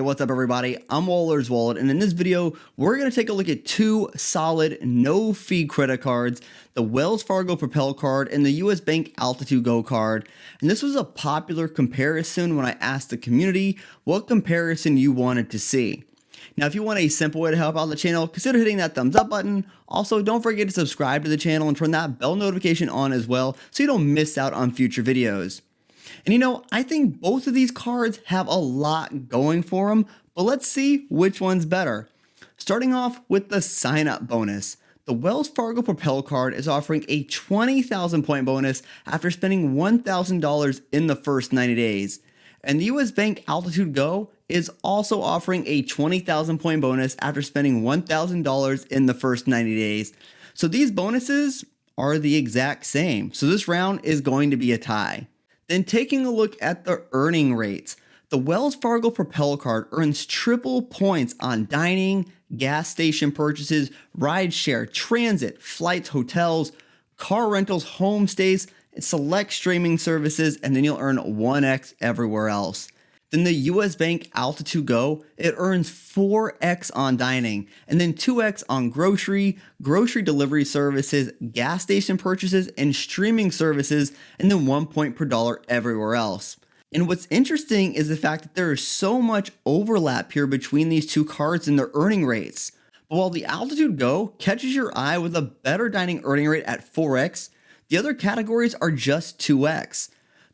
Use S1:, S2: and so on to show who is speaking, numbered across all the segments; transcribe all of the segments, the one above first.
S1: what's up everybody? I'm Waller's Wallet, and in this video, we're going to take a look at two solid no-fee credit cards, the Wells Fargo Propel card and the US Bank Altitude Go card. And this was a popular comparison when I asked the community what comparison you wanted to see. Now, if you want a simple way to help out the channel, consider hitting that thumbs up button. Also, don't forget to subscribe to the channel and turn that bell notification on as well so you don't miss out on future videos. And you know, I think both of these cards have a lot going for them, but let's see which one's better. Starting off with the sign-up bonus. The Wells Fargo Propel card is offering a 20,000 point bonus after spending $1,000 in the first 90 days. And the US Bank Altitude Go is also offering a 20,000 point bonus after spending $1,000 in the first 90 days. So these bonuses are the exact same. So this round is going to be a tie. Then taking a look at the earning rates, the Wells Fargo Propel card earns triple points on dining, gas station purchases, rideshare, transit, flights, hotels, car rentals, home stays, and select streaming services, and then you'll earn 1x everywhere else. Then the US Bank Altitude Go, it earns 4x on dining, and then 2x on grocery delivery services, gas station purchases, and streaming services, and then 1 point per dollar everywhere else. And what's interesting is the fact that there is so much overlap here between these two cards and their earning rates. But while the Altitude Go catches your eye with a better dining earning rate at 4x, the other categories are just 2x.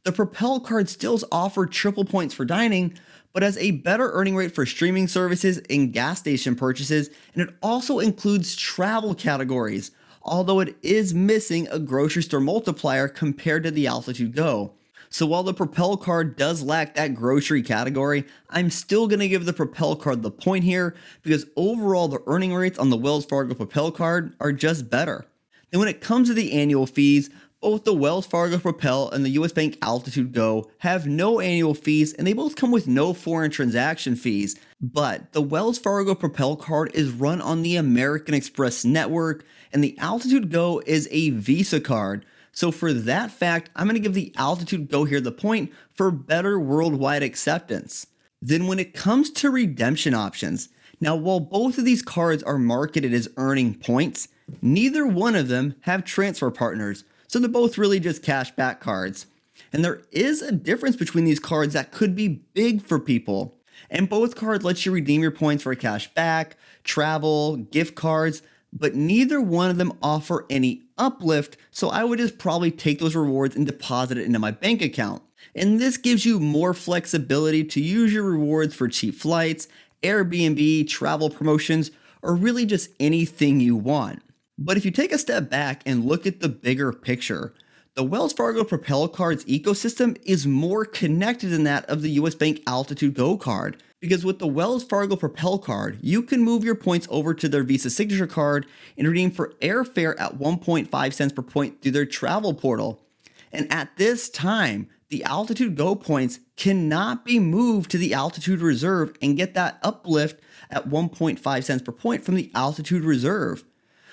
S1: The Propel card still offers triple points for dining, but has a better earning rate for streaming services and gas station purchases, and it also includes travel categories, although it is missing a grocery store multiplier compared to the Altitude Go. So while the Propel card does lack that grocery category, I'm still going to give the Propel card the point here because overall the earning rates on the Wells Fargo Propel card are just better. Then when it comes to the annual fees, both the Wells Fargo Propel and the US Bank Altitude Go have no annual fees, and they both come with no foreign transaction fees. But the Wells Fargo Propel card is run on the American Express network, and the Altitude Go is a Visa card. So for that fact, I'm going to give the Altitude Go here the point for better worldwide acceptance. Then when it comes to redemption options, now while both of these cards are marketed as earning points, neither one of them have transfer partners. So they're both really just cashback cards. And there is a difference between these cards that could be big for people. And both cards let you redeem your points for cash back, travel, gift cards, but neither one of them offer any uplift, so I would just probably take those rewards and deposit it into my bank account. And this gives you more flexibility to use your rewards for cheap flights, Airbnb, travel promotions, or really just anything you want. But if you take a step back and look at the bigger picture, the Wells Fargo Propel card's ecosystem is more connected than that of the US Bank Altitude Go card. Because with the Wells Fargo Propel card, you can move your points over to their Visa Signature card and redeem for airfare at 1.5 cents per point through their travel portal. And at this time, the Altitude Go points cannot be moved to the Altitude Reserve and get that uplift at 1.5 cents per point from the Altitude Reserve.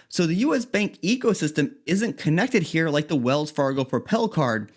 S1: So the US Bank ecosystem isn't connected here like the Wells Fargo Propel card,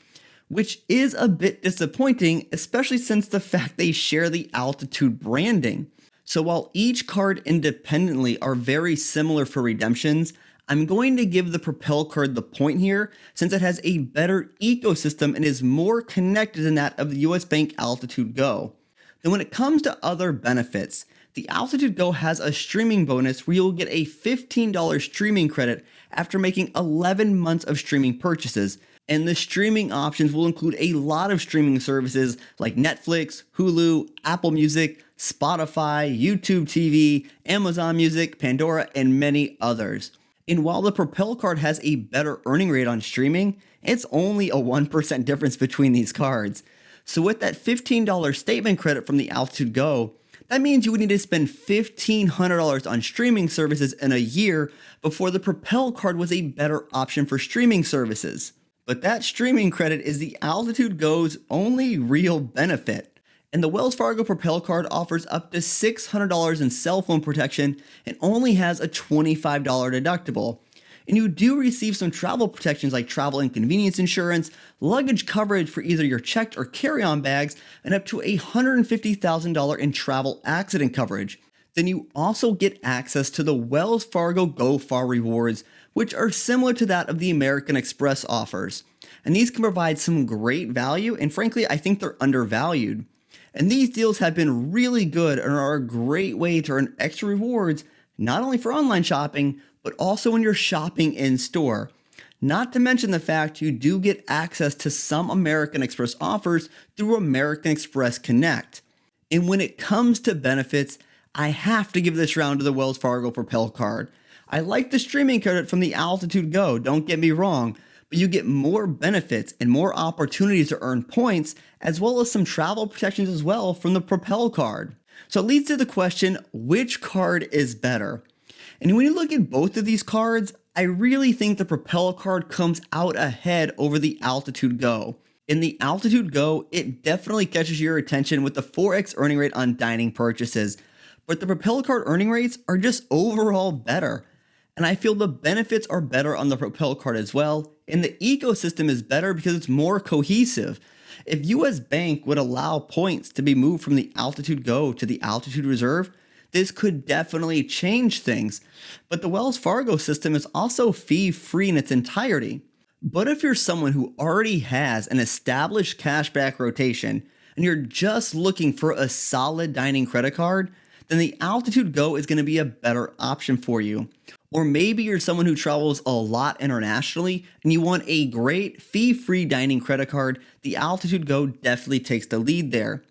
S1: which is a bit disappointing, especially since the fact they share the Altitude branding. So while each card independently are very similar for redemptions, I'm going to give the Propel card the point here since it has a better ecosystem and is more connected than that of the US Bank Altitude Go. Then when it comes to other benefits, the Altitude Go has a streaming bonus where you'll get a $15 streaming credit after making 11 months of streaming purchases. And the streaming options will include a lot of streaming services like Netflix, Hulu, Apple Music, Spotify, YouTube TV, Amazon Music, Pandora, and many others. And while the Propel card has a better earning rate on streaming, it's only a 1% difference between these cards. So with that $15 statement credit from the Altitude Go, that means you would need to spend $1,500 on streaming services in a year before the Propel card was a better option for streaming services. But that streaming credit is the Altitude Go's only real benefit. And the Wells Fargo Propel card offers up to $600 in cell phone protection and only has a $25 deductible. And you do receive some travel protections like travel inconvenience insurance, luggage coverage for either your checked or carry-on bags, and up to $150,000 in travel accident coverage. Then you also get access to the Wells Fargo Go Far rewards, which are similar to that of the American Express offers. And these can provide some great value, and frankly, I think they're undervalued. And these deals have been really good and are a great way to earn extra rewards, not only for online shopping, but also when you're shopping in store. Not to mention the fact you do get access to some American Express offers through American Express Connect. And when it comes to benefits, I have to give this round to the Wells Fargo Propel card. I like the streaming credit from the Altitude Go, don't get me wrong, but you get more benefits and more opportunities to earn points, as well as some travel protections as well from the Propel card. So it leads to the question, which card is better? And when you look at both of these cards, I really think the Propel card comes out ahead over the Altitude Go. In the Altitude Go, it definitely catches your attention with the 4x earning rate on dining purchases, but the Propel card earning rates are just overall better. And I feel the benefits are better on the Propel card as well, and the ecosystem is better because it's more cohesive. If US Bank would allow points to be moved from the Altitude Go to the Altitude Reserve, this could definitely change things. But the Wells Fargo system is also fee-free in its entirety. But if you're someone who already has an established cashback rotation and you're just looking for a solid dining credit card, then the Altitude Go is going to be a better option for you. Or maybe you're someone who travels a lot internationally and you want a great fee-free dining credit card, the Altitude Go definitely takes the lead there.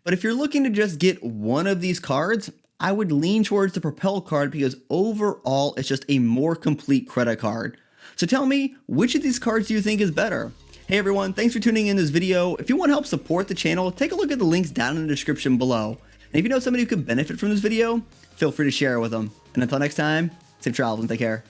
S1: But if you're looking to just get one of these cards, I would lean towards the Propel card because overall it's just a more complete credit card. So tell me, which of these cards do you think is better? Hey everyone, thanks for tuning in this video. If you want to help support the channel, take a look at the links down in the description below. And if you know somebody who could benefit from this video, feel free to share it with them. And until next time, safe travels and take care.